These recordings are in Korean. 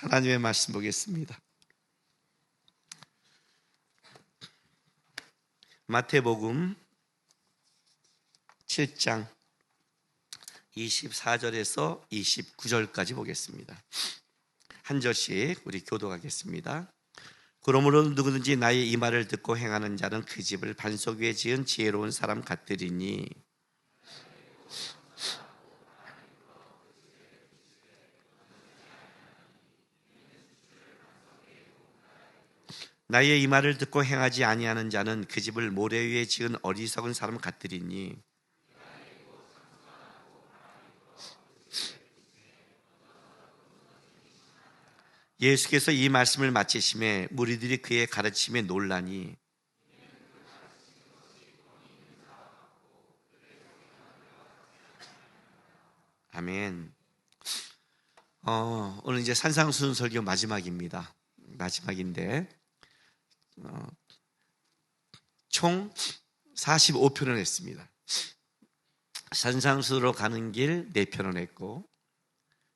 하나님의 말씀 보겠습니다. 마태복음 7장 24절에서 29절까지 보겠습니다. 한 절씩 우리 교독하겠습니다. 그러므로 누구든지 나의 이 말을 듣고 행하는 자는 그 집을 반석 위에 지은 지혜로운 사람 같으리니 나의 이 말을 듣고 행하지 아니하는 자는 그 집을 모래 위에 지은 어리석은 사람 같으리니 예수께서 이 말씀을 마치심에 무리들이 그의 가르침에 놀라니 아멘. 오늘 이제 산상수훈 설교 마지막입니다. 마지막인데 총 45편을 했습니다. 산상수훈으로 가는 길 4편을 했고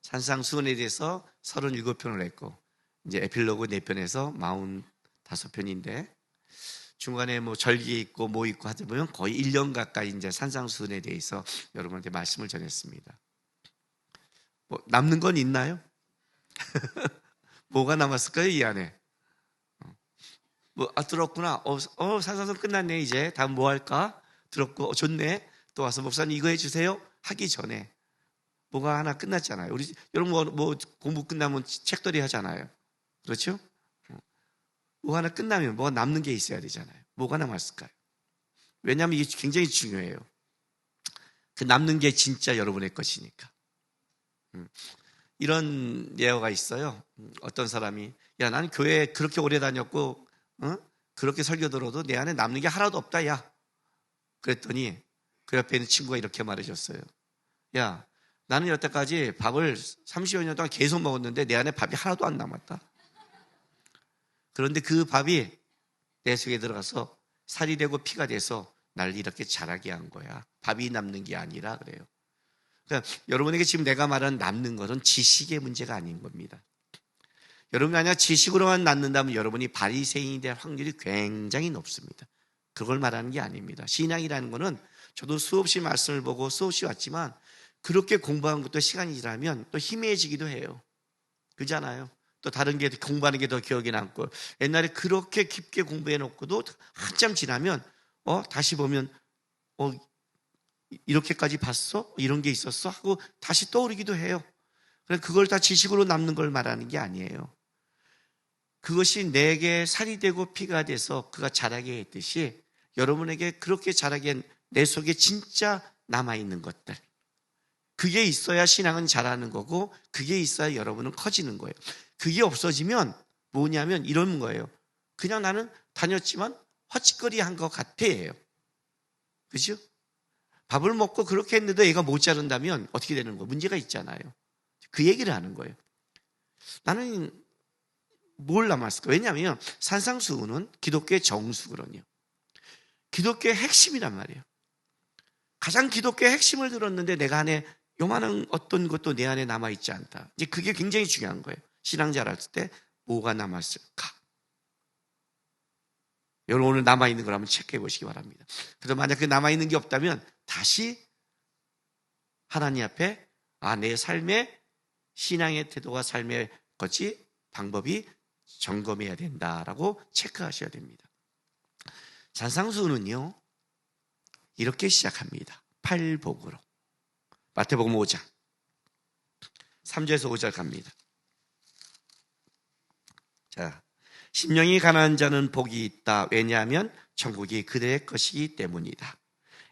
산상수훈에 대해서 37편을 했고 이제 에필로그 4편에서 45편인데 중간에 뭐 절기 있고 뭐 있고 하다 보면 거의 1년 가까이 이제 산상수훈에 대해서 여러분한테 말씀을 전했습니다. 뭐 남는 건 있나요? 뭐가 남았을까요 이 안에? 들었구나. 산상수훈 끝났네. 이제 다음 뭐 할까? 들었고 좋네. 또 와서 목사님 이거 해주세요 하기 전에 뭐가 하나 끝났잖아요. 우리 여러분 뭐 공부 끝나면 책들이 하잖아요. 그렇죠? 뭐 하나 끝나면 뭐가 남는 게 있어야 되잖아요. 뭐가 남았을까요? 왜냐하면 이게 굉장히 중요해요. 그 남는 게 진짜 여러분의 것이니까. 이런 예화가 있어요. 어떤 사람이 야 나는 교회 그렇게 오래 다녔고 그렇게 설교 들어도 내 안에 남는 게 하나도 없다 야. 그랬더니 그 옆에 있는 친구가 이렇게 말해줬어요. 야 나는 여태까지 밥을 30여 년 동안 계속 먹었는데 내 안에 밥이 하나도 안 남았다. 그런데 그 밥이 내 속에 들어가서 살이 되고 피가 돼서 날 이렇게 자라게 한 거야. 밥이 남는 게 아니라 그래요. 그러니까 여러분에게 지금 내가 말하는 남는 것은 지식의 문제가 아닌 겁니다. 여러분이 만약 지식으로만 남는다면 여러분이 바리새인이 될 확률이 굉장히 높습니다. 그걸 말하는 게 아닙니다. 신앙이라는 거는 저도 수없이 말씀을 보고 수없이 왔지만 그렇게 공부한 것도 시간이 지나면 또 희미해지기도 해요. 그렇잖아요. 또 다른 게 공부하는 게 더 기억에 남고 옛날에 그렇게 깊게 공부해 놓고도 한참 지나면 다시 보면 이렇게까지 봤어? 이런 게 있었어? 하고 다시 떠오르기도 해요. 그걸 다 지식으로 남는 걸 말하는 게 아니에요. 그것이 내게 살이 되고 피가 돼서 그가 자라게 했듯이 여러분에게 그렇게 자라게 내 속에 진짜 남아있는 것들 그게 있어야 신앙은 자라는 거고 그게 있어야 여러분은 커지는 거예요. 그게 없어지면 뭐냐면 이런 거예요. 그냥 나는 다녔지만 헛짓거리 한 것 같아요. 그죠? 밥을 먹고 그렇게 했는데 얘가 못 자른다면 어떻게 되는 거예요? 문제가 있잖아요. 그 얘기를 하는 거예요. 나는 뭘 남았을까? 왜냐하면 산상수훈은 기독교의 정수거든요. 기독교의 핵심이란 말이에요. 가장 기독교의 핵심을 들었는데 내가 안에 요만한 어떤 것도 내 안에 남아있지 않다. 이제 그게 굉장히 중요한 거예요. 신앙자를 할 때 뭐가 남았을까? 여러분 오늘 남아있는 걸 한번 체크해 보시기 바랍니다. 그래서 만약 그 남아있는 게 없다면 다시 하나님 앞에 내 삶의 신앙의 태도와 삶의 것이 방법이 점검해야 된다라고 체크하셔야 됩니다. 산상수훈은요 이렇게 시작합니다. 팔복으로. 마태복음 5장 3절에서 5절 갑니다. 자, 심령이 가난한 자는 복이 있다. 왜냐하면 천국이 그들의 것이기 때문이다.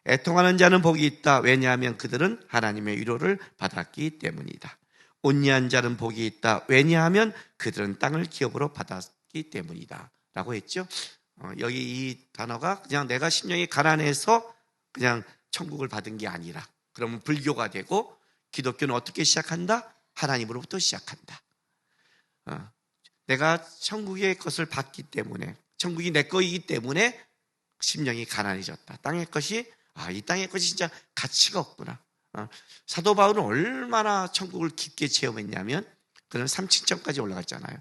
애통하는 자는 복이 있다. 왜냐하면 그들은 하나님의 위로를 받았기 때문이다. 온유한 자는 복이 있다. 왜냐하면 그들은 땅을 기업으로 받았기 때문이다. 라고 했죠. 여기 이 단어가 그냥 내가 심령이 가난해서 그냥 천국을 받은 게 아니라 그러면 불교가 되고 기독교는 어떻게 시작한다? 하나님으로부터 시작한다. 내가 천국의 것을 받기 때문에 천국이 내 거이기 때문에 심령이 가난해졌다. 땅의 것이 이 땅의 것이 진짜 가치가 없구나. 사도 바울은 얼마나 천국을 깊게 체험했냐면 그는 3층까지 올라갔잖아요.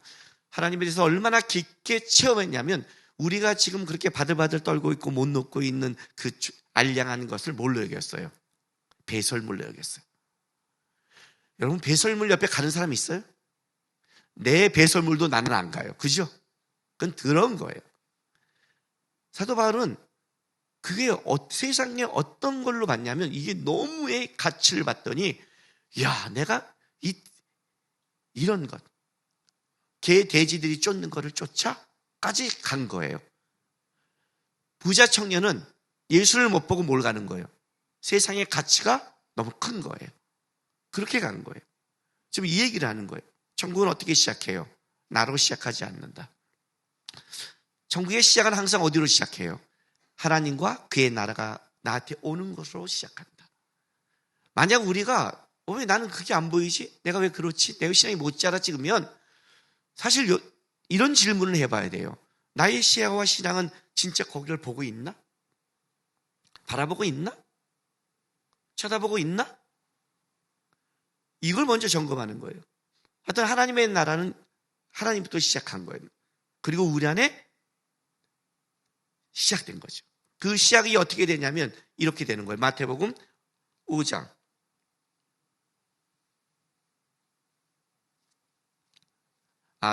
하나님에 대해서 얼마나 깊게 체험했냐면 우리가 지금 그렇게 바들바들 떨고 있고 못 놓고 있는 그 알량한 것을 뭘로 여겼어요? 배설물로 여겼어요. 여러분, 배설물 옆에 가는 사람 있어요? 내 배설물도 나는 안 가요. 그죠? 그건 더러운 거예요. 사도 바울은 그게 세상에 어떤 걸로 봤냐면 이게 너무의 가치를 봤더니 야, 내가 이런 것, 개, 돼지들이 쫓는 거를 쫓아까지 간 거예요. 부자 청년은 예수를 못 보고 뭘 가는 거예요? 세상의 가치가 너무 큰 거예요. 그렇게 간 거예요. 지금 이 얘기를 하는 거예요. 천국은 어떻게 시작해요? 나로 시작하지 않는다. 천국의 시작은 항상 어디로 시작해요? 하나님과 그의 나라가 나한테 오는 것으로 시작한다. 만약 우리가 왜 나는 그게 안 보이지? 내가 왜 그렇지? 내 신앙이 못 자랐지? 그러면 사실 이런 질문을 해봐야 돼요. 나의 시야와 신앙은 진짜 거기를 보고 있나? 바라보고 있나? 쳐다보고 있나? 이걸 먼저 점검하는 거예요. 하여튼 하나님의 나라는 하나님부터 시작한 거예요. 그리고 우리 안에 시작된 거죠. 그 시작이 어떻게 되냐면 이렇게 되는 거예요. 마태복음 5장.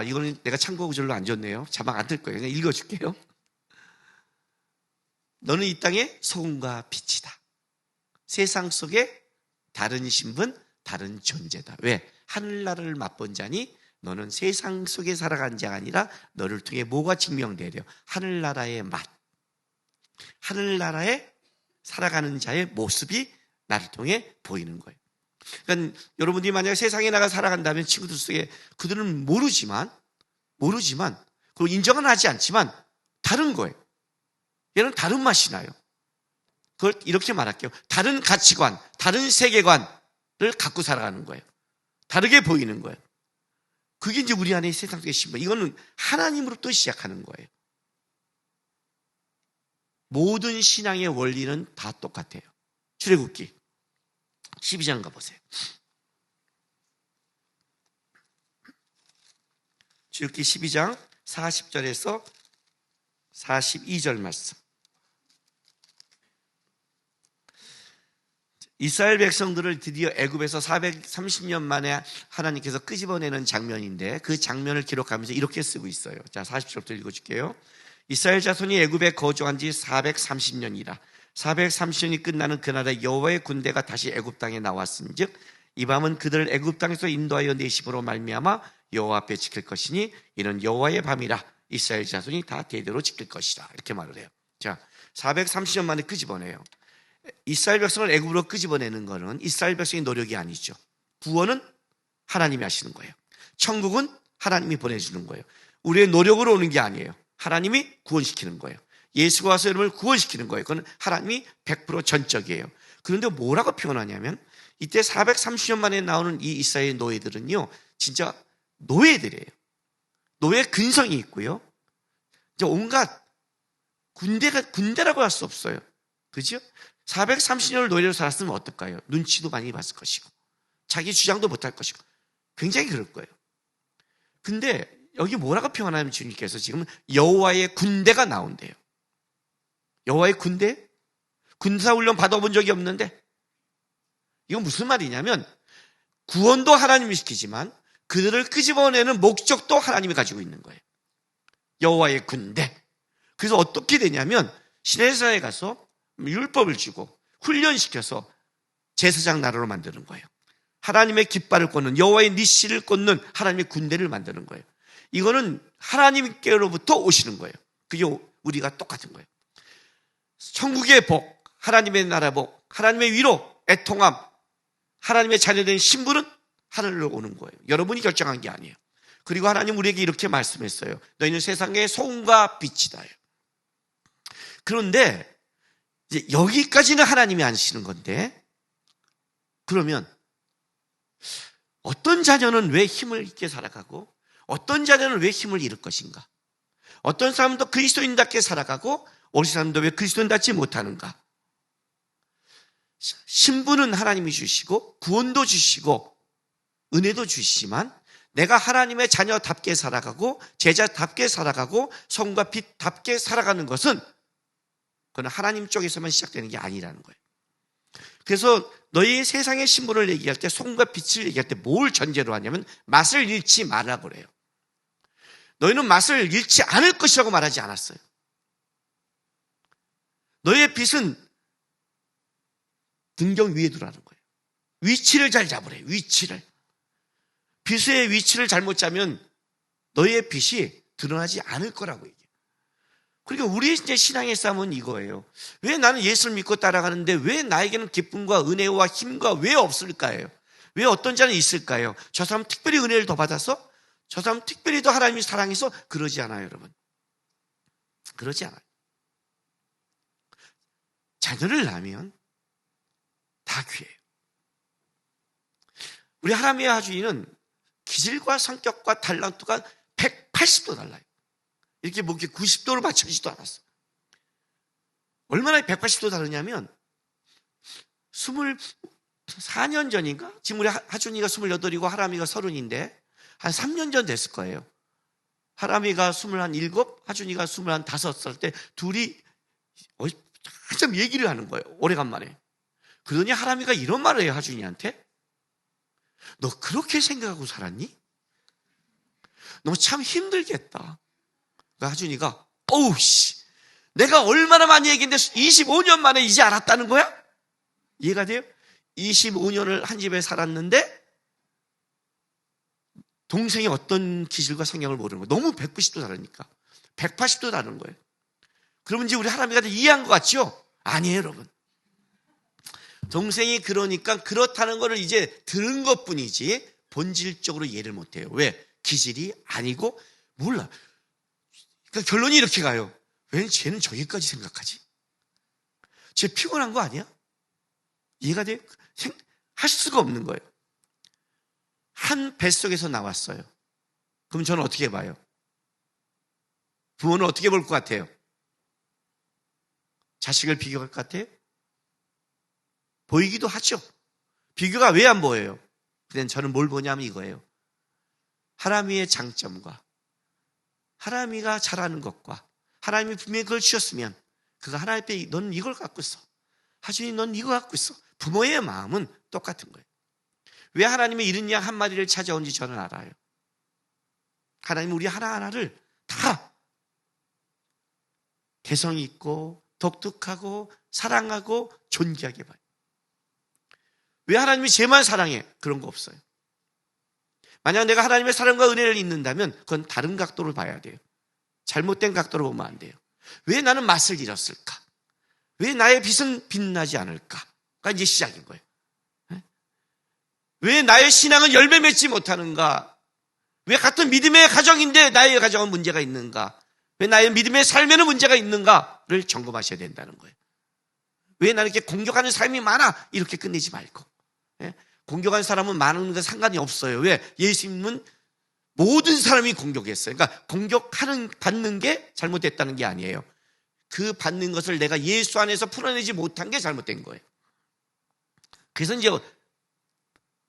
이거는 내가 참고 구절로 안 줬네요. 자막 안 뜰 거예요. 그냥 읽어줄게요. 너는 이 땅의 소금과 빛이다. 세상 속에 다른 신분, 다른 존재다. 왜? 하늘나라를 맛본 자니 너는 세상 속에 살아간 자가 아니라 너를 통해 뭐가 증명되려? 하늘나라의 맛. 하늘나라에 살아가는 자의 모습이 나를 통해 보이는 거예요. 그러니까 여러분들이 만약에 세상에 나가 살아간다면 친구들 속에 그들은 모르지만 그리고 인정은 하지 않지만 다른 거예요. 얘는 다른 맛이 나요. 그걸 이렇게 말할게요. 다른 가치관, 다른 세계관을 갖고 살아가는 거예요. 다르게 보이는 거예요. 그게 이제 우리 안에 세상 속의 신분. 이거는 하나님으로부터 시작하는 거예요. 모든 신앙의 원리는 다 똑같아요. 출애굽기 12장 가보세요. 출애굽기 12장 40절에서 42절 말씀. 이스라엘 백성들을 드디어 애굽에서 430년 만에 하나님께서 끄집어내는 장면인데 그 장면을 기록하면서 이렇게 쓰고 있어요. 자, 40절부터 읽어줄게요. 이스라엘 자손이 애굽에 거주한 지 430년이라 430년이 끝나는 그날에 여호와의 군대가 다시 애굽 땅에 나왔은즉 이 밤은 그들을 애굽 땅에서 인도하여 내심으로 말미암아 여호와 앞에 지킬 것이니 이는 여호와의 밤이라 이스라엘 자손이 다 대대로 지킬 것이다. 이렇게 말을 해요. 자, 430년 만에 끄집어내요. 이스라엘 백성을 애굽으로 끄집어내는 것은 이스라엘 백성의 노력이 아니죠. 구원은 하나님이 하시는 거예요. 천국은 하나님이 보내주는 거예요. 우리의 노력으로 오는 게 아니에요. 하나님이 구원시키는 거예요. 예수가 와서 여러분을 구원시키는 거예요. 그건 하나님이 100% 전적이에요. 그런데 뭐라고 표현하냐면 이때 430년 만에 나오는 이 이스라엘 노예들은요, 진짜 노예들이에요. 노예 근성이 있고요. 이제 온갖 군대라고 할 수 없어요. 그죠? 430년을 노예로 살았으면 어떨까요? 눈치도 많이 봤을 것이고 자기 주장도 못할 것이고 굉장히 그럴 거예요. 근데 여기 뭐라고 표현하면 주님께서 지금 여호와의 군대가 나온대요. 여호와의 군대? 군사훈련 받아본 적이 없는데 이건 무슨 말이냐면 구원도 하나님이 시키지만 그들을 끄집어내는 목적도 하나님이 가지고 있는 거예요. 여호와의 군대. 그래서 어떻게 되냐면 시내산에 가서 율법을 주고 훈련시켜서 제사장 나라로 만드는 거예요. 하나님의 깃발을 꽂는 여호와의 니시를 꽂는 하나님의 군대를 만드는 거예요. 이거는 하나님께로부터 오시는 거예요. 그게 우리가 똑같은 거예요. 천국의 복, 하나님의 나라 복, 하나님의 위로, 애통함, 하나님의 자녀된 신분은 하늘로 오는 거예요. 여러분이 결정한 게 아니에요. 그리고 하나님 우리에게 이렇게 말씀했어요. 너희는 세상의 소금과 빛이다. 그런데 이제 여기까지는 하나님이 하시는 건데 그러면 어떤 자녀는 왜 힘을 있게 살아가고 어떤 자녀는 왜 힘을 잃을 것인가? 어떤 사람도 그리스도인답게 살아가고 어린 사람도 왜 그리스도인답지 못하는가? 신분은 하나님이 주시고 구원도 주시고 은혜도 주시지만 내가 하나님의 자녀답게 살아가고 제자답게 살아가고 성과 빛답게 살아가는 것은 그건 하나님 쪽에서만 시작되는 게 아니라는 거예요. 그래서 너희 세상의 신분을 얘기할 때, 성과 빛을 얘기할 때 뭘 전제로 하냐면 맛을 잃지 말라고 그래요. 너희는 맛을 잃지 않을 것이라고 말하지 않았어요. 너희의 빛은 등경 위에 두라는 거예요. 위치를 잘 잡으래요. 위치를. 빛의 위치를 잘못 짜면 너희의 빛이 드러나지 않을 거라고 얘기해요. 그러니까 우리 이제 신앙의 싸움은 이거예요. 왜 나는 예수를 믿고 따라가는데 왜 나에게는 기쁨과 은혜와 힘과 왜 없을까요? 왜 어떤 자는 있을까요? 저 사람 특별히 은혜를 더 받아서? 저 사람 특별히 더 하나님이 사랑해서? 그러지 않아요, 여러분. 그러지 않아요. 자녀를 낳으면 다 귀해요. 우리 하나님의 하주인은 기질과 성격과 달란트가 180도 달라요. 이렇게 뭐 90도로 맞춰지지도 않았어요. 얼마나 180도 다르냐면 24년 전인가? 지금 우리 하준이가 28이고 하람이가 30인데 한 3년 전 됐을 거예요. 하람이가 27, 하준이가 25살 때 둘이 한참 얘기를 하는 거예요. 오래간만에. 그러더니 하람이가 이런 말을 해요, 하준이한테. 너 그렇게 생각하고 살았니? 너 참 힘들겠다. 하준이가 어우 씨, 내가 얼마나 많이 얘기했는데 25년 만에 이제 알았다는 거야? 이해가 돼요? 25년을 한 집에 살았는데 동생이 어떤 기질과 성향을 모르는 거예요. 너무 190도 다르니까 180도 다른 거예요. 그러면 이제 우리 하람이가 이해한 것 같죠? 아니에요, 여러분. 동생이 그러니까 그렇다는 거를 이제 들은 것뿐이지 본질적으로 이해를 못해요. 왜? 기질이 아니고 몰라. 그러니까 결론이 이렇게 가요. 왜 쟤는 저기까지 생각하지? 쟤 피곤한 거 아니야? 이해가 돼요? 할 수가 없는 거예요. 한 뱃속에서 나왔어요. 그럼 저는 어떻게 봐요? 부모는 어떻게 볼 것 같아요? 자식을 비교할 것 같아요? 보이기도 하죠. 비교가 왜 안 보여요? 근데 저는 뭘 보냐면 이거예요. 하람이의 장점과 하람이가 잘하는 것과 하나님이 분명히 그걸 주셨으면 그가 하나님 앞에 넌 이걸 갖고 있어. 하준이 넌 이거 갖고 있어. 부모의 마음은 똑같은 거예요. 왜 하나님의 이른 양 한 마리를 찾아온지 저는 알아요. 하나님은 우리 하나하나를 다 개성 있고 독특하고 사랑하고 존귀하게 봐요. 왜 하나님이 쟤만 사랑해? 그런 거 없어요. 만약 내가 하나님의 사랑과 은혜를 잊는다면 그건 다른 각도로 봐야 돼요. 잘못된 각도로 보면 안 돼요. 왜 나는 맛을 잃었을까? 왜 나의 빛은 빛나지 않을까가 이제 시작인 거예요. 왜 나의 신앙은 열매 맺지 못하는가? 왜 같은 믿음의 가정인데 나의 가정은 문제가 있는가? 왜 나의 믿음의 삶에는 문제가 있는가를 점검하셔야 된다는 거예요. 왜 나는 이렇게 공격하는 삶이 많아? 이렇게 끝내지 말고. 공격하는 사람은 많은 건 상관이 없어요. 왜? 예수님은 모든 사람이 공격했어요. 그러니까 받는 게 잘못됐다는 게 아니에요. 그 받는 것을 내가 예수 안에서 풀어내지 못한 게 잘못된 거예요. 그래서 이제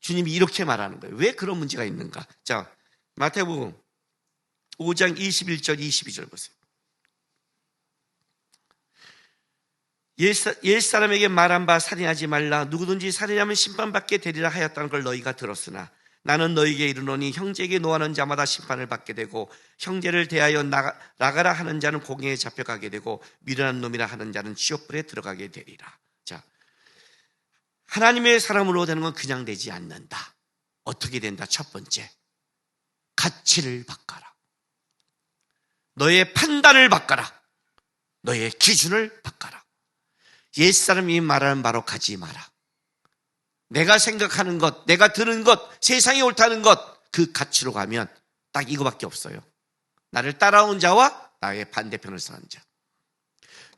주님이 이렇게 말하는 거예요. 왜 그런 문제가 있는가? 자, 마태복음 5장 21절 22절 보세요. 옛사람에게 말한 바 살인하지 말라. 누구든지 살인하면 심판받게 되리라 하였다는 걸 너희가 들었으나 나는 너희에게 이르노니 형제에게 노하는 자마다 심판을 받게 되고 형제를 대하여 나가라 하는 자는 공회에 잡혀가게 되고 미련한 놈이라 하는 자는 지옥불에 들어가게 되리라. 자, 하나님의 사람으로 되는 건 그냥 되지 않는다. 어떻게 된다? 첫 번째, 가치를 바꿔라. 너의 판단을 바꿔라. 너의 기준을 바꿔라. 옛사람이 말하는 바로 가지 마라. 내가 생각하는 것, 내가 들은 것, 세상이 옳다는 것, 그 가치로 가면 딱 이거밖에 없어요. 나를 따라온 자와 나의 반대편을 서는 자.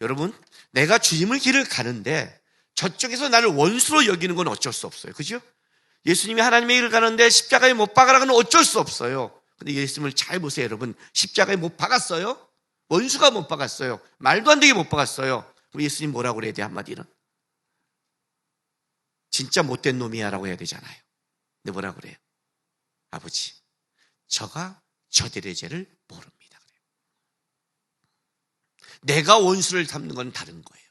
여러분, 내가 주님의 길을 가는데 저쪽에서 나를 원수로 여기는 건 어쩔 수 없어요. 그죠? 예수님이 하나님의 길을 가는데 십자가에 못 박으라고는 어쩔 수 없어요. 근데 예수님을 잘 보세요, 여러분. 십자가에 못 박았어요? 원수가 못 박았어요. 말도 안 되게 못 박았어요. 우리 예수님 뭐라고 그래야 돼, 한마디는? 진짜 못된 놈이야 라고 해야 되잖아요. 근데 뭐라고 그래요? 아버지, 저가 저들의 죄를 모릅니다. 내가 원수를 삼는 건 다른 거예요.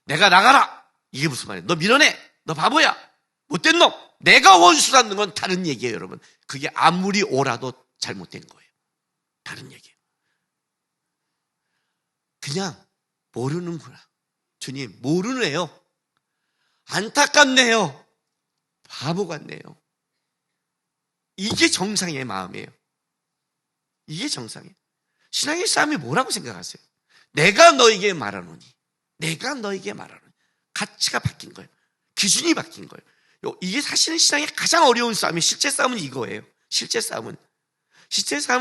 내가 나가라! 이게 무슨 말이에요? 너 밀어내! 너 바보야! 못된 놈! 내가 원수 삼는 건 다른 얘기예요, 여러분. 그게 아무리 옳아도 잘못된 거예요. 다른 얘기예요. 그냥 모르는구나. 주님, 모르네요. 안타깝네요. 바보 같네요. 이게 정상의 마음이에요. 이게 정상이에요. 신앙의 싸움이 뭐라고 생각하세요? 내가 너에게 말하노니. 내가 너에게 말하노니. 가치가 바뀐 거예요. 기준이 바뀐 거예요. 이게 사실은 신앙의 가장 어려운 싸움이, 실제 싸움은 이거예요. 실제 싸움은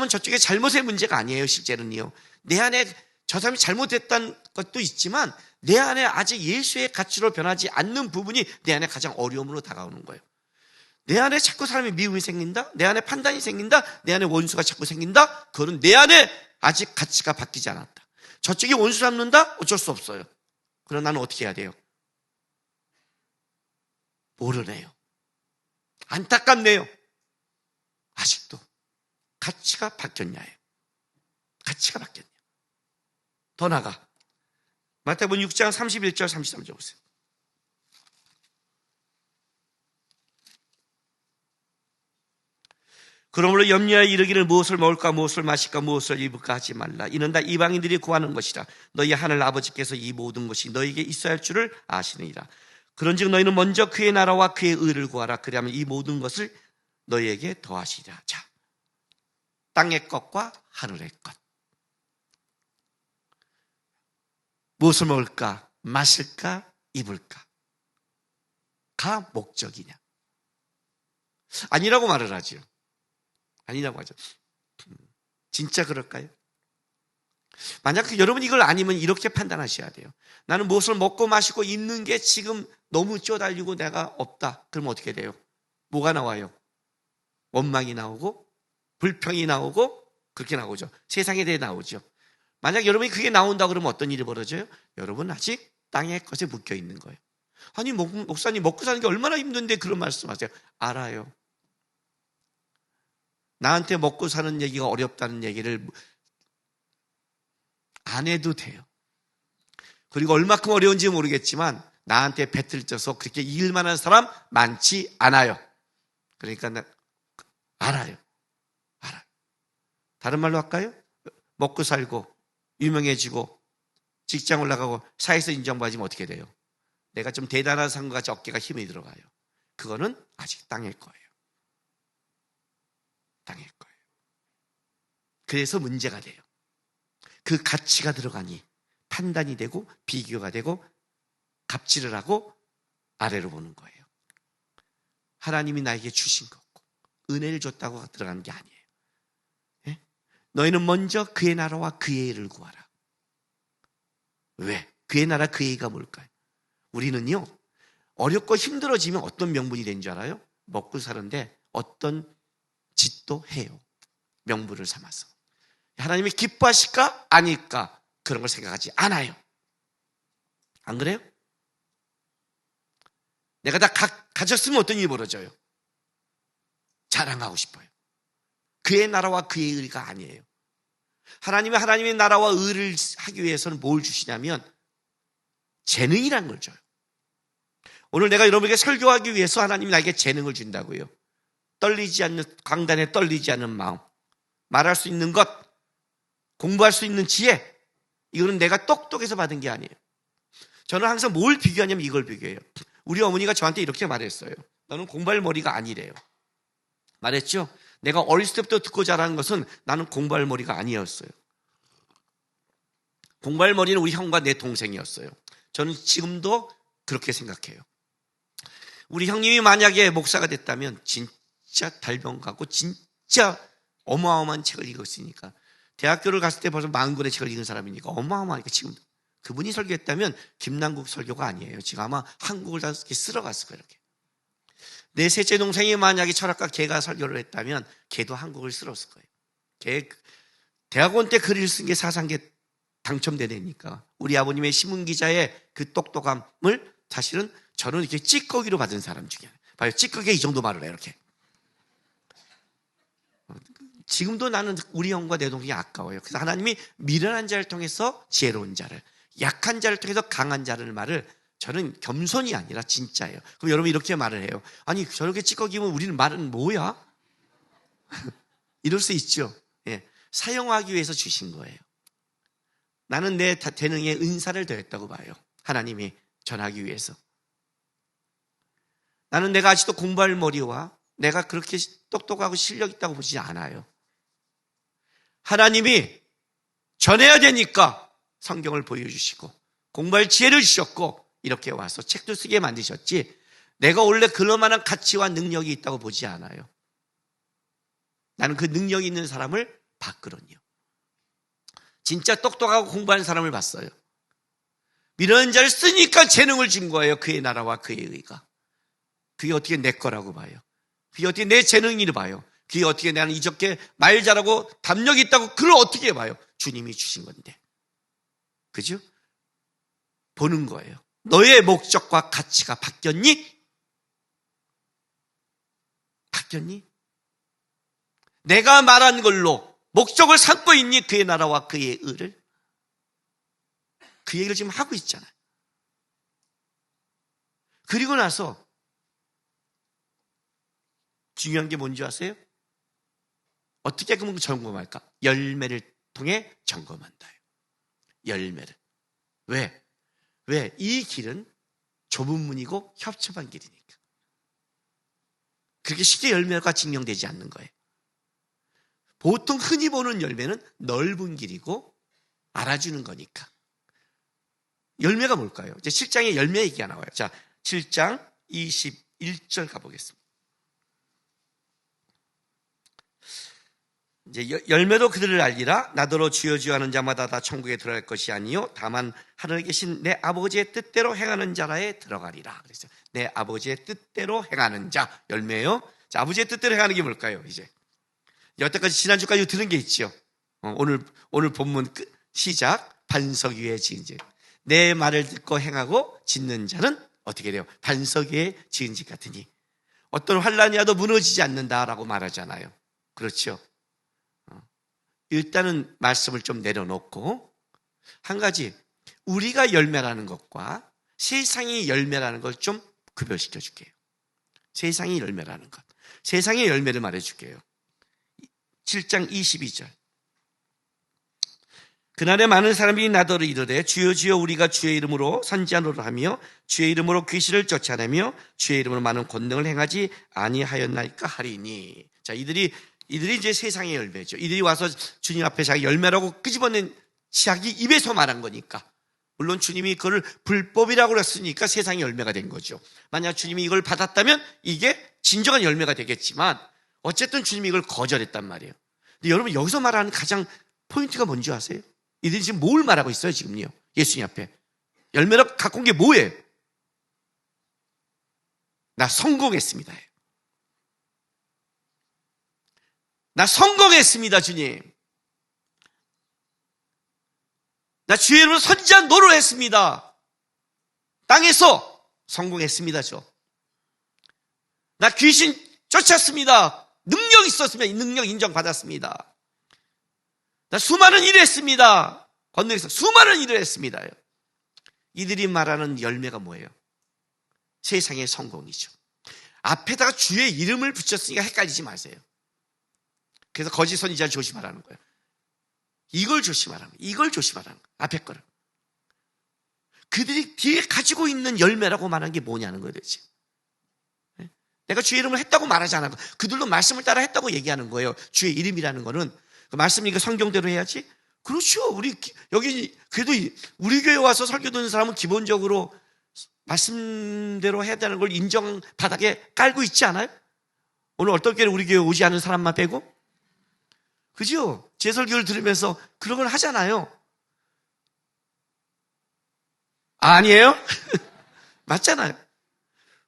저쪽의 잘못의 문제가 아니에요. 실제는요. 내 안에 저 사람이 잘못했다는 것도 있지만 내 안에 아직 예수의 가치로 변하지 않는 부분이 내 안에 가장 어려움으로 다가오는 거예요. 내 안에 자꾸 사람의 미움이 생긴다? 내 안에 판단이 생긴다? 내 안에 원수가 자꾸 생긴다? 그거는 내 안에 아직 가치가 바뀌지 않았다. 저쪽이 원수 잡는다? 어쩔 수 없어요. 그럼 나는 어떻게 해야 돼요? 모르네요. 안타깝네요. 아직도 가치가 바뀌었냐예요. 가치가 바뀌었냐. 더 나아가 마태복음 6장 31절 33절 보세요. 그러므로 염려하여 이르기를 무엇을 먹을까 무엇을 마실까 무엇을 입을까 하지 말라. 이는 다 이방인들이 구하는 것이라. 너희 하늘 아버지께서 이 모든 것이 너희에게 있어야 할 줄을 아시느니라. 그런즉 너희는 먼저 그의 나라와 그의 의를 구하라. 그리하면 이 모든 것을 너희에게 더하시리라. 자, 땅의 것과 하늘의 것. 무엇을 먹을까 마실까 입을까 가 목적이냐? 아니라고 말을 하죠. 아니라고 하죠. 진짜 그럴까요? 만약 여러분이 이걸 아니면 이렇게 판단하셔야 돼요. 나는 무엇을 먹고 마시고 입는 게 지금 너무 쪼달리고 내가 없다. 그럼 어떻게 돼요? 뭐가 나와요? 원망이 나오고 불평이 나오고 그렇게 나오죠. 세상에 대해 나오죠. 만약 여러분이 그게 나온다 그러면 어떤 일이 벌어져요? 여러분 아직 땅의 것에 묶여 있는 거예요. 아니 목사님 먹고 사는 게 얼마나 힘든데 그런 말씀하세요. 알아요. 나한테 먹고 사는 얘기가 어렵다는 얘기를 안 해도 돼요. 그리고 얼마큼 어려운지 모르겠지만 나한테 배틀 쪄서 그렇게 이길 만한 사람 많지 않아요. 그러니까 알아요. 다른 말로 할까요? 먹고 살고 유명해지고 직장 올라가고 사회에서 인정받으면 어떻게 돼요? 내가 좀 대단한 사람과 같이 어깨가 힘이 들어가요. 그거는 아직 땅일 거예요. 땅일 거예요. 그래서 문제가 돼요. 그 가치가 들어가니 판단이 되고 비교가 되고 갑질을 하고 아래로 보는 거예요. 하나님이 나에게 주신 거고 은혜를 줬다고 들어가는 게 아니에요. 예? 너희는 먼저 그의 나라와 그의 일을 구하라. 왜? 그의 나라 그의 일가 뭘까요? 우리는요 어렵고 힘들어지면 어떤 명분이 되는 줄 알아요? 먹고 사는데 어떤 짓도 해요. 명분을 삼아서. 하나님이 기뻐하실까? 아닐까? 그런 걸 생각하지 않아요. 안 그래요? 내가 다 가졌으면 어떤 일이 벌어져요? 자랑하고 싶어요. 그의 나라와 그의 의가 아니에요. 하나님이 하나님의 나라와 의를 하기 위해서는 뭘 주시냐면 재능이라는 걸 줘요. 오늘 내가 여러분에게 설교하기 위해서 하나님이 나에게 재능을 준다고요. 떨리지 않는, 강단에 떨리지 않는 마음, 말할 수 있는 것, 공부할 수 있는 지혜, 이거는 내가 똑똑해서 받은 게 아니에요. 저는 항상 뭘 비교하냐면 이걸 비교해요. 우리 어머니가 저한테 이렇게 말했어요. 너는 공부할 머리가 아니래요. 말했죠? 내가 어렸을 때부터 듣고 자란 것은 나는 공부할 머리가 아니었어요. 공부할 머리는 우리 형과 내 동생이었어요. 저는 지금도 그렇게 생각해요. 우리 형님이 만약에 목사가 됐다면 진짜 달병 가고 진짜 어마어마한 책을 읽었으니까 대학교를 갔을 때 벌써 40권의 책을 읽은 사람이니까 어마어마하니까 지금 그분이 설교했다면 김남국 설교가 아니에요. 지금 아마 한국을 다 이렇게 쓸어갔을 거예요. 이렇게. 내 셋째 동생이 만약에 철학과 걔가 설교를 했다면 걔도 한국을 쓸었을 거예요. 걔 대학원 때 글을 쓴 게 사상계 당첨되니까 우리 아버님의 신문기자의 그 똑똑함을 사실은 저는 이렇게 찌꺼기로 받은 사람 중에 봐요. 찌꺼기가 이 정도 말을 해요. 이렇게 지금도 나는 우리 형과 내 동생이 아까워요. 그래서 하나님이 미련한 자를 통해서 지혜로운 자를, 약한 자를 통해서 강한 자를 말을 저는 겸손이 아니라 진짜예요. 그럼 여러분 이렇게 말을 해요. 아니 저렇게 찌꺼기면 우리는 말은 뭐야? 이럴 수 있죠. 예, 사용하기 위해서 주신 거예요. 나는 내 재능에 은사를 더했다고 봐요. 하나님이 전하기 위해서. 나는 내가 아직도 공부할 머리와 내가 그렇게 똑똑하고 실력 있다고 보지 않아요. 하나님이 전해야 되니까 성경을 보여주시고 공부할 지혜를 주셨고 이렇게 와서 책도 쓰게 만드셨지, 내가 원래 그럴 만한 가치와 능력이 있다고 보지 않아요. 나는 그 능력이 있는 사람을 봤거든요. 진짜 똑똑하고 공부하는 사람을 봤어요. 미련한 자를 쓰니까 재능을 준 거예요. 그의 나라와 그의 의가. 그게 어떻게 내 거라고 봐요. 그게 어떻게 내 재능이라고 봐요. 그게 어떻게 나는 이렇게 말 잘하고 담력이 있다고 그걸 어떻게 봐요. 주님이 주신 건데. 그죠? 보는 거예요. 너의 목적과 가치가 바뀌었니? 바뀌었니? 내가 말한 걸로 목적을 삼고 있니? 그의 나라와 그의 의를? 그 얘기를 지금 하고 있잖아요. 그리고 나서 중요한 게 뭔지 아세요? 어떻게 그러면 점검할까? 열매를 통해 점검한다. 열매를. 왜? 이 길은 좁은 문이고 협첩한 길이니까. 그렇게 쉽게 열매가 증명되지 않는 거예요. 보통 흔히 보는 열매는 넓은 길이고 알아주는 거니까. 열매가 뭘까요? 이제 7장에 열매 얘기가 나와요. 자, 7장 21절 가보겠습니다. 이제 열매도 그들을 알리라. 나더러 주여 주여 하는 자마다 다 천국에 들어갈 것이 아니요 다만 하늘에 계신 내 아버지의 뜻대로 행하는 자라에 들어가리라. 그랬어요. 내 아버지의 뜻대로 행하는 자, 열매요. 자, 아버지의 뜻대로 행하는 게 뭘까요? 이제 여태까지 지난주까지 들은 게 있죠. 오늘 본문 시작. 반석 위에 지은 집. 내 말을 듣고 행하고 짓는 자는 어떻게 돼요? 반석 위에 지은 집 같으니 어떤 환란이 와도 무너지지 않는다라고 말하잖아요. 그렇죠? 일단은 말씀을 좀 내려놓고 한 가지, 우리가 열매라는 것과 세상이 열매라는 걸 좀 구별시켜 줄게요. 세상이 열매라는 것, 세상의 열매를 말해 줄게요. 7장 22절. 그날에 많은 사람이 나더러 이르되 주여 주여 우리가 주의 이름으로 선지자 노릇 하며 주의 이름으로 귀신을 쫓아내며 주의 이름으로 많은 권능을 행하지 아니하였나이까 하리니. 자, 이들이 이제 세상의 열매죠. 이들이 와서 주님 앞에 자기 열매라고 끄집어낸 자기 입에서 말한 거니까. 물론 주님이 그걸 불법이라고 했으니까 세상의 열매가 된 거죠. 만약 주님이 이걸 받았다면 이게 진정한 열매가 되겠지만 어쨌든 주님이 이걸 거절했단 말이에요. 근데 여러분 여기서 말하는 가장 포인트가 뭔지 아세요? 이들이 지금 뭘 말하고 있어요 지금요? 예수님 앞에 열매라고 갖고 온 게 뭐예요? 나 성공했습니다. 나 성공했습니다, 주님. 나 주의 이름으로 선지자 노릇했습니다. 땅에서 성공했습니다, 나 귀신 쫓았습니다. 능력 있었습니다. 이 능력 인정받았습니다. 나 수많은 일을 했습니다. 권능에서 수많은 일을 했습니다. 이들이 말하는 열매가 뭐예요? 세상의 성공이죠. 앞에다가 주의 이름을 붙였으니까 헷갈리지 마세요. 그래서 거짓 선지자를 조심하라는 거예요. 이걸 조심하라는 거예요. 이걸 조심하라는 거예요. 앞에 거를. 그들이 뒤에 가지고 있는 열매라고 말하는 게 뭐냐는 거예요, 도대체. 내가 주의 이름을 했다고 말하지 않아. 그들도 말씀을 따라 했다고 얘기하는 거예요. 주의 이름이라는 거는. 그 말씀이니까 성경대로 해야지? 그렇죠. 우리, 여기, 그래도 우리 교회 와서 설교 듣는 사람은 기본적으로 말씀대로 해야 되는 걸 인정 바닥에 깔고 있지 않아요? 오늘 어떤 교회 우리 교회 오지 않은 사람만 빼고? 그죠? 제 설교를 들으면서 그런 걸 하잖아요. 아니에요? 맞잖아요.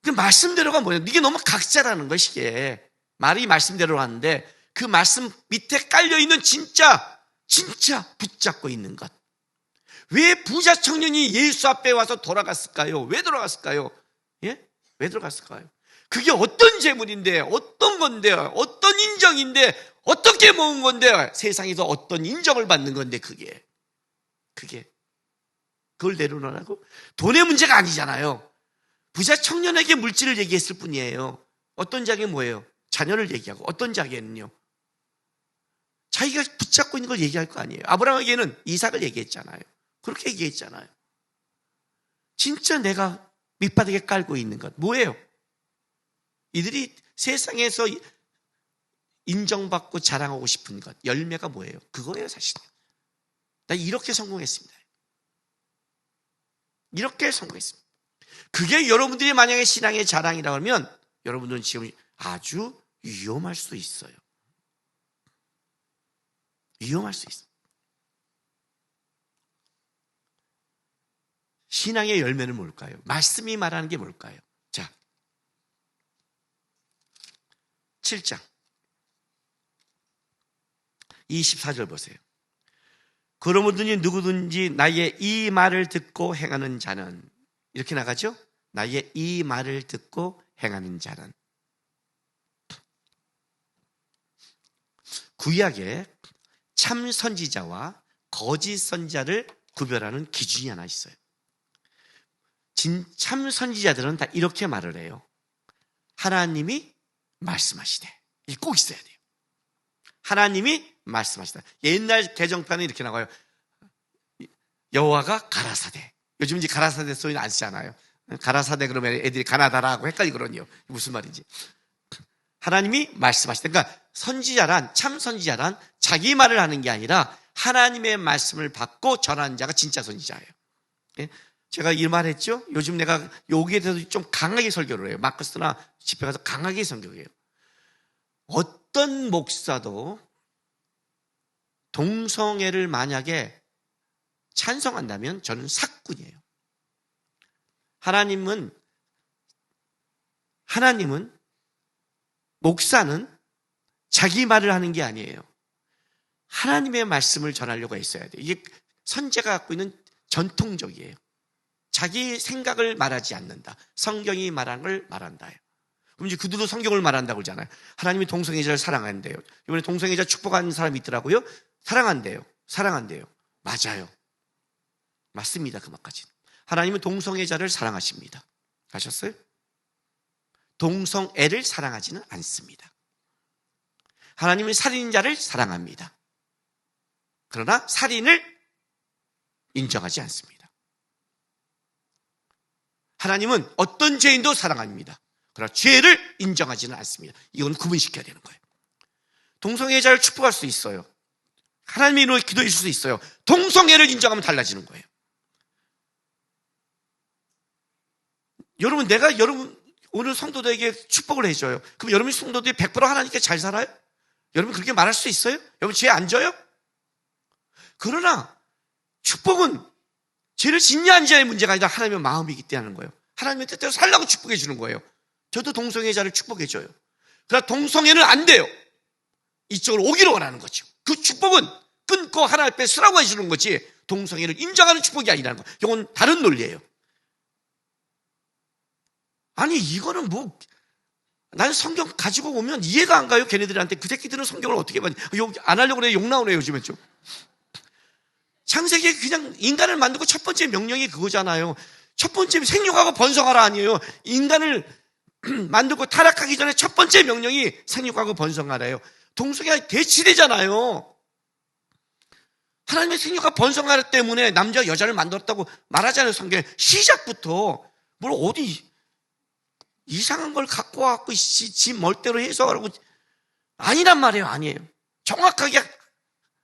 그 말씀대로가 뭐예요? 이게 너무 각자라는 것이게. 말이 말씀대로 하는데 그 말씀 밑에 깔려있는 진짜 붙잡고 있는 것. 왜 부자 청년이 예수 앞에 와서 돌아갔을까요? 왜 돌아갔을까요? 예? 왜 돌아갔을까요? 그게 어떤 재물인데, 어떤 건데, 어떤 어떤 인정인데, 어떻게 모은 건데, 세상에서 어떤 인정을 받는 건데, 그게. 그걸 내려놓으라고? 돈의 문제가 아니잖아요. 부자 청년에게 물질을 얘기했을 뿐이에요. 어떤 자에게 뭐예요? 자녀를 얘기하고, 어떤 자에게는요? 자기가 붙잡고 있는 걸 얘기할 거 아니에요. 아브라함에게는 이삭을 얘기했잖아요. 그렇게 얘기했잖아요. 진짜 내가 밑바닥에 깔고 있는 것 뭐예요? 이들이 세상에서 인정받고 자랑하고 싶은 것, 열매가 뭐예요? 그거예요, 사실. 나 이렇게 성공했습니다. 이렇게 성공했습니다. 그게 여러분들이 만약에 신앙의 자랑이라고 하면 여러분들은 지금 아주 위험할 수 있어요. 위험할 수 있어요. 신앙의 열매는 뭘까요? 말씀이 말하는 게 뭘까요? 자, 7장 24절 보세요. 그러므니 누구든지 나의 이 말을 듣고 행하는 자는, 이렇게 나가죠? 나의 이 말을 듣고 행하는 자는. 구약에 참 선지자와 거짓 선지자를 구별하는 기준이 하나 있어요. 참 선지자들은 다 이렇게 말을 해요. 하나님이 말씀하시되. 이게 꼭 있어야 돼요. 하나님이 말씀하시다. 옛날 개정판에 이렇게 나와요. 여호와가 가라사대. 요즘 이제 가라사대 소리는 안 쓰잖아요. 가라사대 그러면 애들이 가나다라고 헷갈리거든요. 무슨 말인지. 하나님이 말씀하시다. 그러니까 선지자란, 참 선지자란 자기 말을 하는 게 아니라 하나님의 말씀을 받고 전하는 자가 진짜 선지자예요. 제가 이 말 했죠? 요즘 내가 여기에 대해서 좀 강하게 설교를 해요. 마커스나 집회 가서 강하게 설교해요. 어떤 목사도 동성애를 만약에 찬성한다면 저는 사꾼이에요. 하나님은 목사는 자기 말을 하는 게 아니에요. 하나님의 말씀을 전하려고 했어야 돼요. 이게 선지자가 갖고 있는 전통적이에요. 자기 생각을 말하지 않는다. 성경이 말한 걸 말한다. 그럼 이제 그들도 성경을 말한다고 그러잖아요. 하나님이 동성애자를 사랑한대요. 이번에 동성애자 축복하는 사람이 있더라고요. 사랑한대요. 맞아요. 맞습니다. 그 말까지는. 하나님은 동성애자를 사랑하십니다. 아셨어요? 동성애를 사랑하지는 않습니다. 하나님은 살인자를 사랑합니다. 그러나 살인을 인정하지 않습니다. 하나님은 어떤 죄인도 사랑합니다. 그러나 죄를 인정하지는 않습니다. 이건 구분시켜야 되는 거예요. 동성애자를 축복할 수 있어요. 하나님의 이름으로 기도해 줄 수 있어요. 동성애를 인정하면 달라지는 거예요. 여러분, 내가 오늘 성도들에게 축복을 해줘요. 그럼 여러분 성도들이 100% 하나님께 잘 살아요? 여러분 그렇게 말할 수 있어요? 여러분 죄 안 져요? 그러나 축복은 죄를 짓냐 안 짓냐의 문제가 아니라 하나님의 마음이기 때문에 하는 거예요. 하나님의 뜻대로 살라고 축복해 주는 거예요. 저도 동성애자를 축복해 줘요. 그러나 동성애는 안 돼요. 이쪽으로 오기를 원하는 거죠. 그 축복은 끊고 하나님 앞에 서라고 해주는 거지 동성애를 인정하는 축복이 아니라는 거예요. 이건 다른 논리예요. 아니 이거는 뭐 난 성경 가지고 오면 이해가 안 가요. 걔네들한테 그 새끼들은 성경을 어떻게 받니? 욕 안 하려고 그래. 욕 나오네요 요즘엔 좀. 창세기에 그냥 인간을 만들고 첫 번째 명령이 그거잖아요. 첫 번째 생육하고 번성하라 아니에요. 인간을 만들고 타락하기 전에 첫 번째 명령이 생육하고 번성하라예요. 동성애가 대치되잖아요. 하나님의 생육과 번성하라 때문에 남자와 여자를 만들었다고 말하잖아요. 성경에 시작부터 뭘 어디 이상한 걸 갖고 와갖고 지 멋대로 해석하라고 아니란 말이에요. 아니에요. 정확하게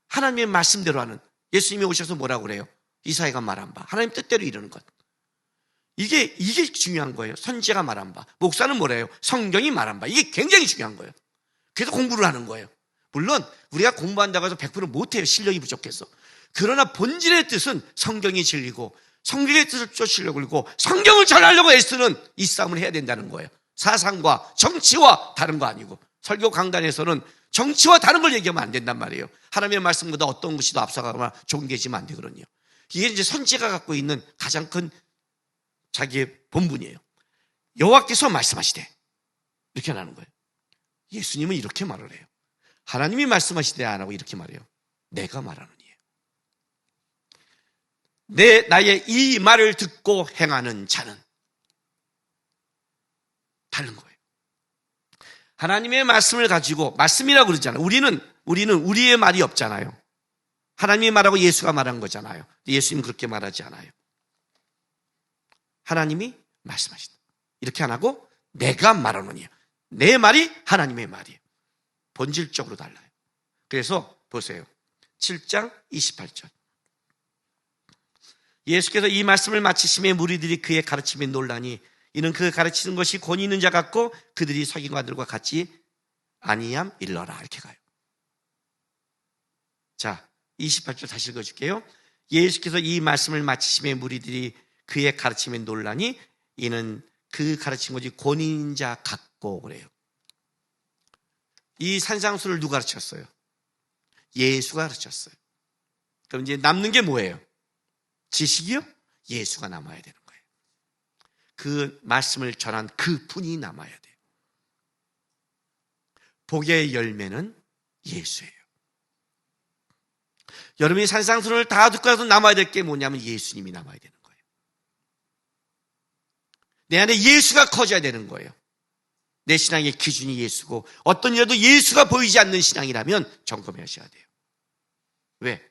하나님의 말씀대로 하는. 예수님이 오셔서 뭐라고 그래요? 이사야가 말한 바 하나님 뜻대로 이루는 것. 이게 중요한 거예요. 선지자가 말한 바. 목사는 뭐래요? 성경이 말한 바. 이게 굉장히 중요한 거예요. 그래서 공부를 하는 거예요. 물론 우리가 공부한다고 해서 100% 못해요. 실력이 부족해서. 그러나 본질의 뜻은 성경이 진리고 성경의 뜻을 쫓으려고 그러고 성경을 전하려고 애쓰는 이 싸움을 해야 된다는 거예요. 사상과 정치와 다른 거 아니고. 설교 강단에서는 정치와 다른 걸 얘기하면 안 된단 말이에요. 하나님의 말씀보다 어떤 것이 더 앞서가거나 좋은 게 있으면 안 되거든요. 이게 이제 선지자가 갖고 있는 가장 큰 자기의 본분이에요. 여호와께서 말씀하시되 이렇게 하는 거예요. 예수님은 이렇게 말을 해요. 하나님이 말씀하시되 안 하고 이렇게 말해요. 내가 말하느니에요. 나의 이 말을 듣고 행하는 자는 다른 거예요. 하나님의 말씀을 가지고, 말씀이라고 그러잖아요. 우리는 우리의 말이 없잖아요. 하나님이 말하고 예수가 말한 거잖아요. 예수님은 그렇게 말하지 않아요. 하나님이 말씀하신다. 이렇게 안 하고 내가 말하노니, 내 말이 하나님의 말이에요. 본질적으로 달라요. 그래서 보세요. 7장 28절. 예수께서 이 말씀을 마치심에 무리들이 그의 가르침에 놀라니 이는 그 가르치는 것이 권위 있는 자 같고 그들이 서기관들과 같이 아니함 일러라. 이렇게 가요. 자, 28절 다시 읽어줄게요. 예수께서 이 말씀을 마치심에 무리들이 그의 가르침에 놀라니 이는 그 가르친 것이 권위 있는 자 같고 그래요. 이 산상수를 누가 가르쳤어요? 예수가 가르쳤어요. 그럼 이제 남는 게 뭐예요? 지식이요? 예수가 남아야 되는 거예요. 그 말씀을 전한 그 분이 남아야 돼요. 복의 열매는 예수예요. 여러분이 산상수를 다 듣고 나서 남아야 될 게 뭐냐면 예수님이 남아야 되는 거예요. 내 안에 예수가 커져야 되는 거예요. 내 신앙의 기준이 예수고 어떤 일도 예수가 보이지 않는 신앙이라면 점검하셔야 돼요. 왜?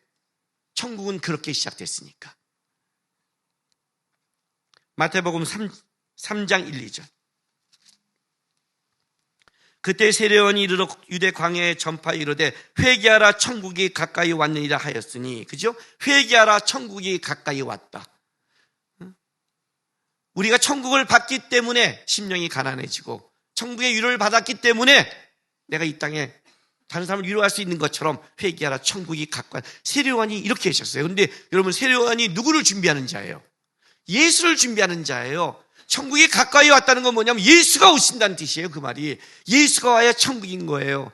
천국은 그렇게 시작됐으니까. 마태복음 3장 1, 2절. 그때 세례요한이 이르러 유대 광야에 전파하여 이르되 회개하라 천국이 가까이 왔느니라 하였으니, 그죠? 회개하라 천국이 가까이 왔다. 우리가 천국을 받기 때문에 심령이 가난해지고 천국의 위로를 받았기 때문에 내가 이 땅에 다른 사람을 위로할 수 있는 것처럼 회개하라 천국이 가까이. 세례요한이 이렇게 하셨어요. 그런데 여러분, 세례요한이 누구를 준비하는 자예요? 예수를 준비하는 자예요. 천국이 가까이 왔다는 건 뭐냐면 예수가 오신다는 뜻이에요. 그 말이 예수가 와야 천국인 거예요.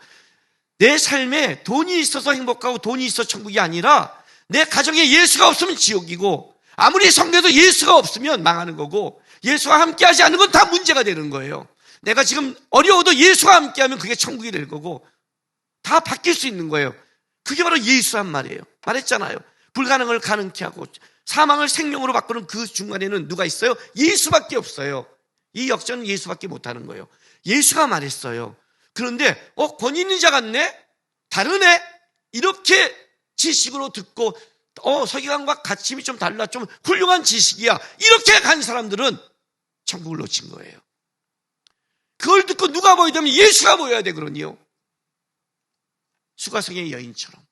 내 삶에 돈이 있어서 행복하고 돈이 있어서 천국이 아니라 내 가정에 예수가 없으면 지옥이고 아무리 성경에도 예수가 없으면 망하는 거고 예수와 함께하지 않는 건 다 문제가 되는 거예요. 내가 지금 어려워도 예수와 함께하면 그게 천국이 될 거고 다 바뀔 수 있는 거예요. 그게 바로 예수란 말이에요. 말했잖아요. 불가능을 가능케 하고 사망을 생명으로 바꾸는 그 중간에는 누가 있어요? 예수밖에 없어요. 이 역전은 예수밖에 못하는 거예요. 예수가 말했어요. 그런데 권위 있는 자 같네? 다르네? 이렇게 지식으로 듣고 서기관과 가르침이 좀 달라, 좀 훌륭한 지식이야, 이렇게 간 사람들은 천국을 놓친 거예요. 그걸 듣고 누가 보여야 되면 예수가 보여야 되거든요. 수가성의 여인처럼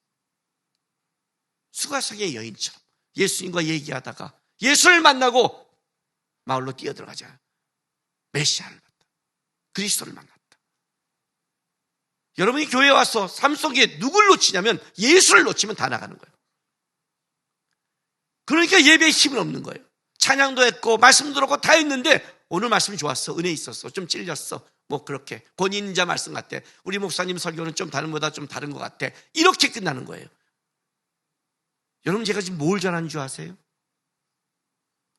예수님과 얘기하다가 예수를 만나고 마을로 뛰어들어가자. 메시아를 만났다. 그리스도를 만났다. 여러분이 교회에 와서 삶 속에 누굴 놓치냐면 예수를 놓치면 다 나가는 거예요. 그러니까 예배에 힘은 없는 거예요. 찬양도 했고 말씀도 들었고 다 했는데 오늘 말씀이 좋았어, 은혜 있었어, 좀 찔렸어, 뭐 그렇게 권위 있는 자 말씀 같아, 우리 목사님 설교는 좀 다른 거다, 좀 다른 것 같아, 이렇게 끝나는 거예요. 여러분, 제가 지금 뭘 전하는 줄 아세요?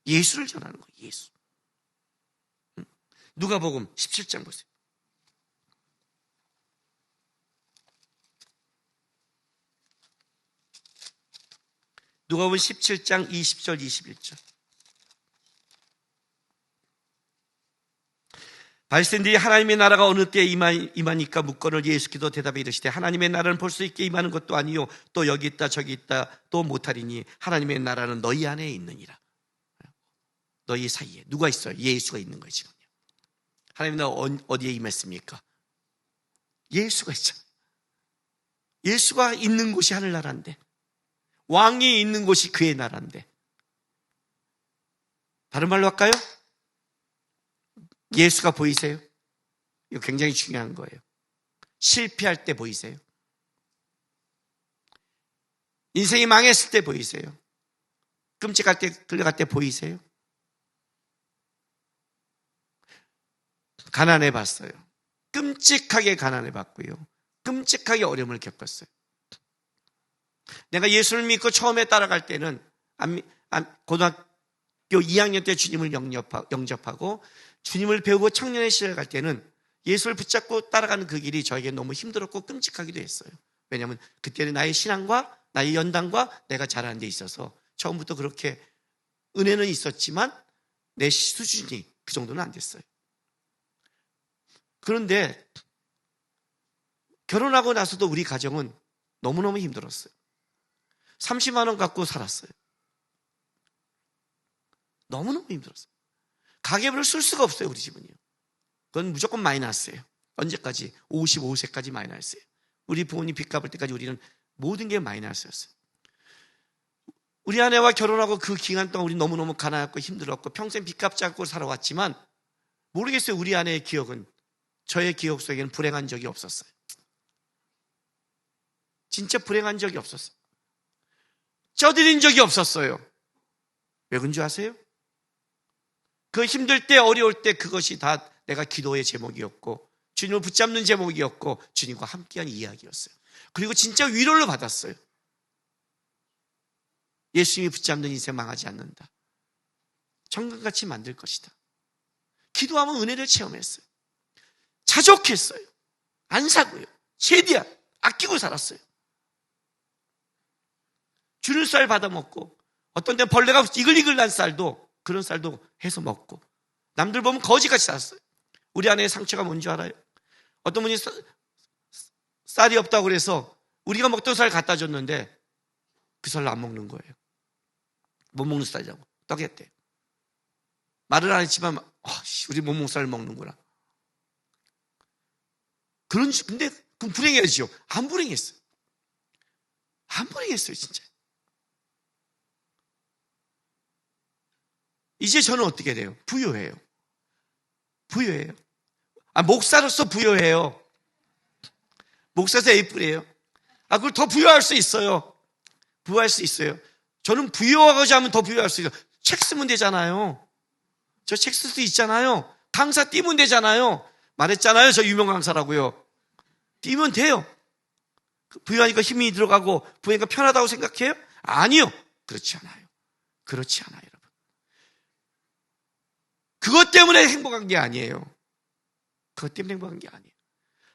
예수를 전하는 거예요. 예수. 누가복음 17장 보세요. 누가복음 17장 20절 21절. 바리새인들이 하나님의 나라가 어느 때에 임하니까 묻거늘 예수께서 대답해 이르시되 하나님의 나라는 볼 수 있게 임하는 것도 아니요 또 여기 있다 저기 있다 또 못하리니 하나님의 나라는 너희 안에 있느니라. 너희 사이에 누가 있어요? 예수가 있는 거예요. 지금요. 하나님의 나라 어디에 임했습니까? 예수가 있잖아요. 예수가 있는 곳이 하늘나라인데, 왕이 있는 곳이 그의 나라인데, 다른 말로 할까요? 예수가 보이세요? 이거 굉장히 중요한 거예요. 실패할 때 보이세요? 인생이 망했을 때 보이세요? 끔찍할 때, 끌려갈 때 보이세요? 가난해 봤어요. 끔찍하게 가난해 봤고요. 끔찍하게 어려움을 겪었어요. 내가 예수를 믿고 처음에 따라갈 때는 고등학교 2학년 때 주님을 영접하고 주님을 배우고 청년의 시절 갈 때는 예수를 붙잡고 따라가는 그 길이 저에게 너무 힘들었고 끔찍하기도 했어요. 왜냐하면 그때는 나의 신앙과 나의 연단과 내가 자라는 데 있어서 처음부터 그렇게 은혜는 있었지만 내 수준이 그 정도는 안 됐어요. 그런데 결혼하고 나서도 우리 가정은 너무너무 힘들었어요. 30만 원 갖고 살았어요. 너무너무 힘들었어요. 가계부를 쓸 수가 없어요, 우리 집은요. 그건 무조건 마이너스예요. 언제까지? 55세까지 마이너스예요. 우리 부모님 빚 갚을 때까지 우리는 모든 게 마이너스였어요. 우리 아내와 결혼하고 그 기간 동안 우리 너무너무 가난했고 힘들었고 평생 빚 갚지 않고 살아왔지만 모르겠어요. 우리 아내의 기억은, 저의 기억 속에는 불행한 적이 없었어요. 진짜 불행한 적이 없었어요. 쪄들인 적이 없었어요. 왜 그런 줄 아세요? 그 힘들 때, 어려울 때 그것이 다 내가 기도의 제목이었고 주님을 붙잡는 제목이었고 주님과 함께한 이야기였어요. 그리고 진짜 위로를 받았어요. 예수님이 붙잡는 인생 망하지 않는다. 정금같이 만들 것이다. 기도하면 은혜를 체험했어요. 자족했어요. 안 사고요. 최대한 아끼고 살았어요. 주는 쌀 받아먹고 어떤 데는 벌레가 이글이글 난 쌀도, 그런 쌀도 해서 먹고, 남들 보면 거지같이 살았어요. 우리 아내의 상처가 뭔지 알아요? 어떤 분이 쌀이 없다고 그래서 우리가 먹던 쌀 갖다 줬는데 그 쌀을 안 먹는 거예요. 못 먹는 쌀이라고 떡했대. 말을 안 했지만 우리 못 먹는 쌀을 먹는구나. 근데 그럼 불행해야죠. 안 불행했어요. 안 불행했어요, 진짜. 이제 저는 어떻게 돼요? 부유해요. 부유해요. 목사로서 부유해요. 목사로서 에이프예요. 그걸 더 부유할 수 있어요. 부유할 수 있어요. 저는 부유하고자 하면 더 부유할 수 있어요. 책 쓰면 되잖아요. 저 책 쓸 수 있잖아요. 강사 띄면 되잖아요. 말했잖아요. 저 유명 강사라고요. 띄면 돼요. 부유하니까 힘이 들어가고 부유하니까 편하다고 생각해요? 아니요. 그렇지 않아요. 그렇지 않아요, 여러분. 그것 때문에 행복한 게 아니에요. 그것 때문에 행복한 게 아니에요.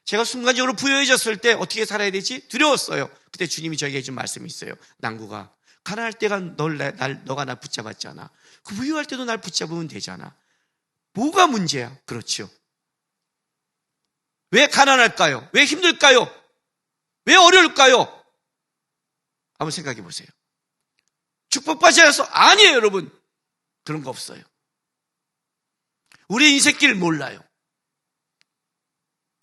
제가 순간적으로 부유해졌을 때 어떻게 살아야 되지? 두려웠어요. 그때 주님이 저에게 해준 말씀이 있어요. 낭구가, 가난할 때가 너가 날 붙잡았잖아. 그 부유할 때도 날 붙잡으면 되잖아. 뭐가 문제야? 그렇죠. 왜 가난할까요? 왜 힘들까요? 왜 어려울까요? 한번 생각해 보세요. 축복받지 않아서? 아니에요, 여러분. 그런 거 없어요. 우리의 인생길을 몰라요.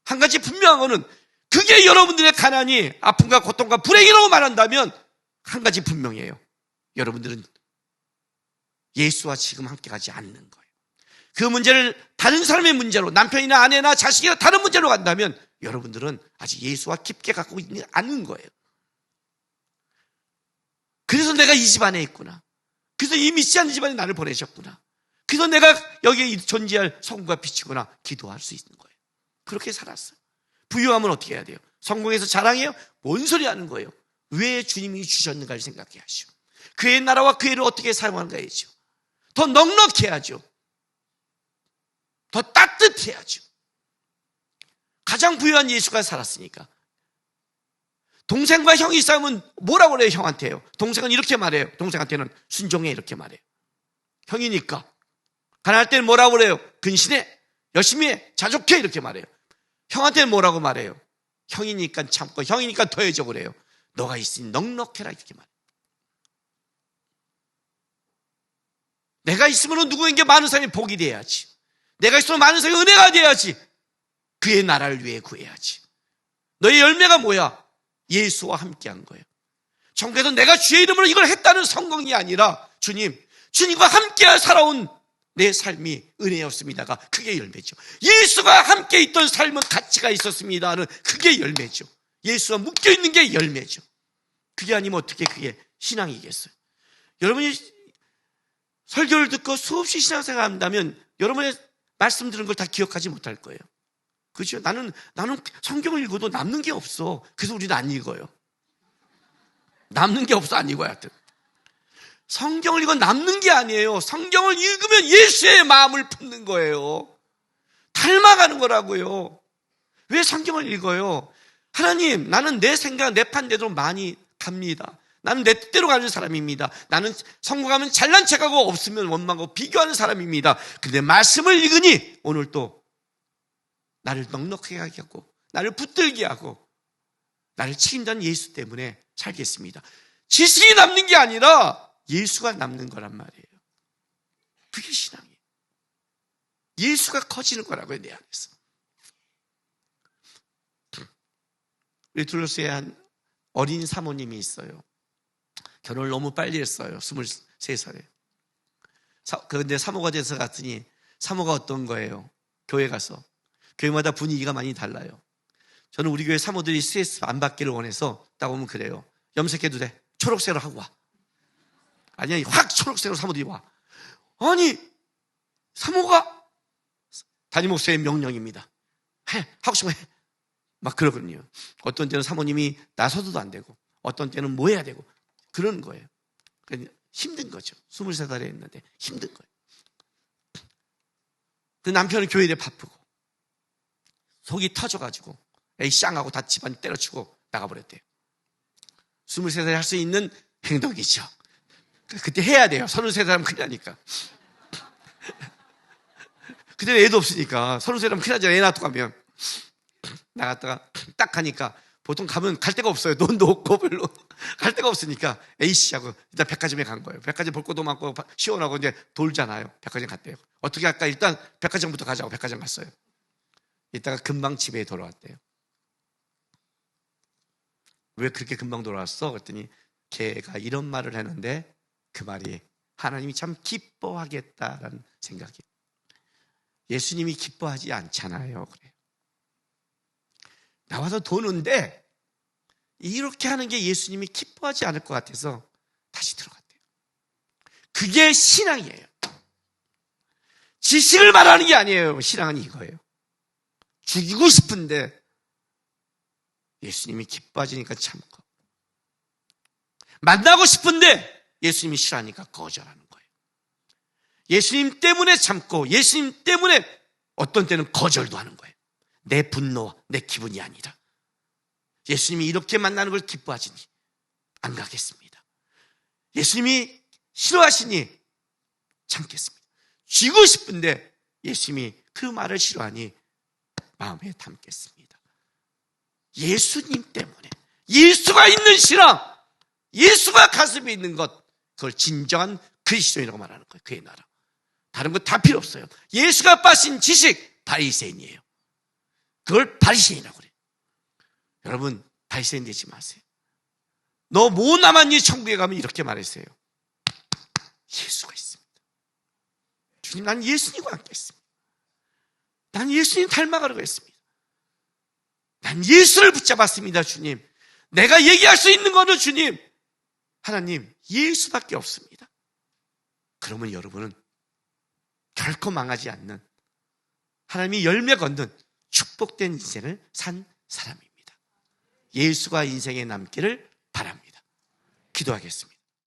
한 가지 분명한 거는, 그게 여러분들의 가난이 아픔과 고통과 불행이라고 말한다면 한 가지 분명해요. 여러분들은 예수와 지금 함께 가지 않는 거예요. 그 문제를 다른 사람의 문제로, 남편이나 아내나 자식이나 다른 문제로 간다면 여러분들은 아직 예수와 깊게 갖고 있지 않는 거예요. 그래서 내가 이 집안에 있구나. 그래서 이 믿지 않는 집안에 나를 보내셨구나. 그래서 내가 여기에 존재할 성과 빛이구나. 기도할 수 있는 거예요. 그렇게 살았어요. 부유하면 어떻게 해야 돼요? 성공해서 자랑해요? 뭔 소리 하는 거예요? 왜 주님이 주셨는가를 생각해야죠. 그의 나라와 그 애를 어떻게 사용하는가 해야죠. 더 넉넉해야죠. 더 따뜻해야죠. 가장 부유한 예수가 살았으니까. 동생과 형이 싸우면 뭐라고 그래요, 형한테요? 동생은 이렇게 말해요. 동생한테는 순종해, 이렇게 말해요. 형이니까. 가난할 때는 뭐라고 그래요? 근신해, 열심히 해, 자족해, 이렇게 말해요. 형한테는 뭐라고 말해요? 형이니까 참고, 형이니까 더해줘 그래요. 너가 있으니 넉넉해라, 이렇게 말해요. 내가 있으면 누구에게 많은 사람이 복이 돼야지. 내가 있으면 많은 사람이 은혜가 돼야지. 그의 나라를 위해 구해야지. 너의 열매가 뭐야? 예수와 함께한 거예요. 정부에서 내가 주의 이름으로 이걸 했다는 성공이 아니라 주님과 함께 살아온 내 삶이 은혜였습니다가 그게 열매죠. 예수가 함께 있던 삶은 가치가 있었습니다는 그게 열매죠. 예수와 묶여있는 게 열매죠. 그게 아니면 어떻게 그게 신앙이겠어요? 여러분이 설교를 듣고 수없이 신앙생활 한다면 여러분의 말씀 들은 걸 다 기억하지 못할 거예요. 그렇죠? 나는 성경을 읽어도 남는 게 없어. 그래서 우리는 안 읽어요. 남는 게 없어, 안 읽어야 돼. 성경을 읽어 남는 게 아니에요. 성경을 읽으면 예수의 마음을 품는 거예요. 다 닮아가는 거라고요. 왜 성경을 읽어요? 하나님, 나는 내 생각, 내 판대로 많이 갑니다. 나는 내 뜻대로 가는 사람입니다. 나는 성공하면 잘난 척하고 없으면 원망하고 비교하는 사람입니다. 근데 말씀을 읽으니 오늘 또 나를 넉넉하게 하게 하고 나를 붙들게 하고 나를 책임자는 예수 때문에 살겠습니다. 지식이 남는 게 아니라 예수가 남는 거란 말이에요. 그게 신앙이에요. 예수가 커지는 거라고요, 내 안에서. 우리 둘러스에 한 어린 사모님이 있어요. 결혼을 너무 빨리 했어요. 23살에. 그런데 사모가 돼서 갔더니 사모가 어떤 거예요? 교회 가서. 교회마다 분위기가 많이 달라요. 저는 우리 교회 사모들이 스트레스 안 받기를 원해서 딱 오면 그래요. 염색해도 돼. 초록색으로 하고 와. 아니, 확 초록색으로 사모들이 와. 아니, 사모가 담임 목사의 명령입니다. 해. 하고 싶으면 해. 막 그러거든요. 어떤 때는 사모님이 나서도 안 되고 어떤 때는 뭐 해야 되고 그런 거예요. 그러니까 힘든 거죠. 23살에 했는데 힘든 거예요. 그 남편은 교회에 바쁘고 속이 터져가지고 에이 쌍하고 다 집안 때려치고 나가버렸대요. 23살에 할 수 있는 행동이죠. 그때 해야 돼요. 33살이면 큰일 나니까. 그때는 애도 없으니까 33살이면 큰일 나잖아요. 애 놔두고 가면. 나갔다가 딱 가니까 보통 가면 갈 데가 없어요. 돈도 없고 별로 갈 데가 없으니까 A씨 하고 일단 백화점에 간 거예요. 백화점 볼 것도 많고 시원하고 이제 돌잖아요. 백화점 갔대요. 어떻게 할까? 일단 백화점부터 가자고 백화점 갔어요. 이따가 금방 집에 돌아왔대요. 왜 그렇게 금방 돌아왔어? 그랬더니 걔가 이런 말을 했는데 그 말이 하나님이 참 기뻐하겠다라는 생각이에요. 예수님이 기뻐하지 않잖아요. 그래요. 나와서 도는데 이렇게 하는 게 예수님이 기뻐하지 않을 것 같아서 다시 들어갔대요. 그게 신앙이에요. 지식을 말하는 게 아니에요. 신앙은 이거예요. 죽이고 싶은데 예수님이 기뻐하시니까 참고, 만나고 싶은데 예수님이 싫어하니까 거절하는 거예요. 예수님 때문에 참고 예수님 때문에 어떤 때는 거절도 하는 거예요. 내 분노와 내 기분이 아니라 예수님이 이렇게 만나는 걸 기뻐하시니 안 가겠습니다. 예수님이 싫어하시니 참겠습니다. 쥐고 싶은데 예수님이 그 말을 싫어하니 마음에 담겠습니다. 예수님 때문에, 예수가 있는 신앙, 예수가 가슴에 있는 것, 그걸 진정한 그리스도인이라고 말하는 거예요. 그의 나라. 다른 거 다 필요 없어요. 예수가 빠진 지식, 바리새인이에요. 그걸 바리새인이라고 그래요. 여러분, 바리새인 되지 마세요. 너 뭐 남았니? 천국에 가면 이렇게 말했어요. 예수가 있습니다. 주님, 난 예수님과 함께 있습니다. 난 예수님 닮아가려고 했습니다. 난 예수를 붙잡았습니다. 주님, 내가 얘기할 수 있는 거는 주님, 하나님, 예수밖에 없습니다. 그러면 여러분은 결코 망하지 않는, 하나님이 열매 걷는 축복된 인생을 산 사람입니다. 예수가 인생에 남기를 바랍니다. 기도하겠습니다.